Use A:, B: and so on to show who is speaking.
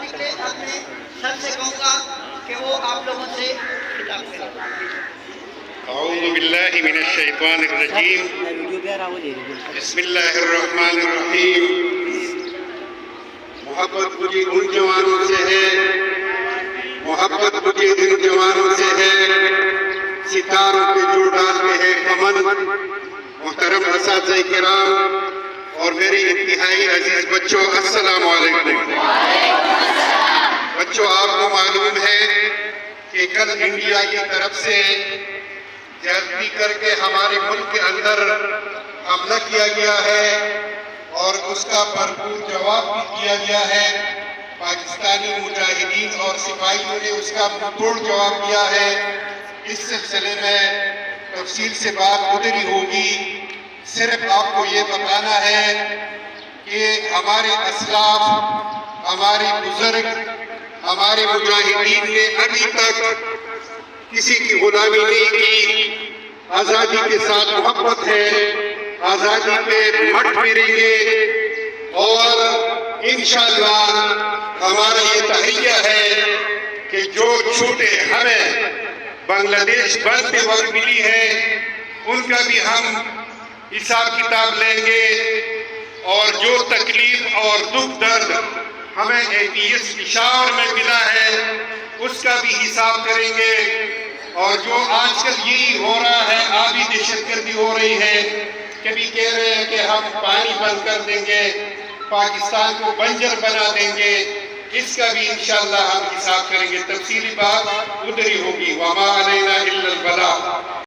A: نکلے اپنے سر سے کہوں گا کہ وہ آپ لوگوں سے خطاب کریں۔
B: اعوذ باللہ من الشیطان الرجیم، بسم اللہ الرحمن الرحیم۔ محبت مجھے ان جوانوں سے ہے، محبت مجھے ان جوانوں سے ہے، ستاروں پہ جو ڈالتے ہیں کمن۔ محترم اساتذہ کرام اور میرے انتہائی عزیز بچوں، السلام علیکم۔ بچوں، آپ کو معلوم ہے کہ کل انڈیا کی طرف سے زیادتی کر کے ہمارے ملک کے اندر حملہ کیا گیا ہے اور اس کا بھرپور جواب بھی دیا گیا ہے۔ پاکستانی مجاہدین اور سپاہیوں نے اس کا توڑ جواب دیا ہے۔ اس سلسلے میں تفصیل سے بات ادھر ہی ہوگی۔ صرف آپ کو یہ بتانا ہے کہ ہمارے اسلاف، ہمارے بزرگ، ہمارے مجاہدین نے ابھی تک کسی کی غلامی نہیں کی۔ آزادی کے ساتھ محبت ہے، آزادی پہ مٹ پھیریں گے اور انشاءاللہ ہمارا یہ تحریہ ہے کہ جو چھوٹے ہمیں بنگلہ دیش بنتے وقت ملی ہے ان کا بھی ہم حساب کتاب لیں گے، اور جو تکلیف اور دکھ درد ہمیں APS پشاور میں ملا ہے اس کا بھی حساب کریں گے۔ اور جو آج کل یہی ہو رہا ہے، آبی دہشت گردی ہو رہی ہے، کبھی کہہ رہے ہیں کہ ہم پانی بند کر دیں گے، پاکستان کو بنجر بنا دیں گے، اس کا بھی انشاءاللہ ہم حساب کریں گے۔ تفصیلی بات ادھر ہی ہوگی۔ وَمَا عَلَيْنَا إِلَّا الْبَلَاغُ۔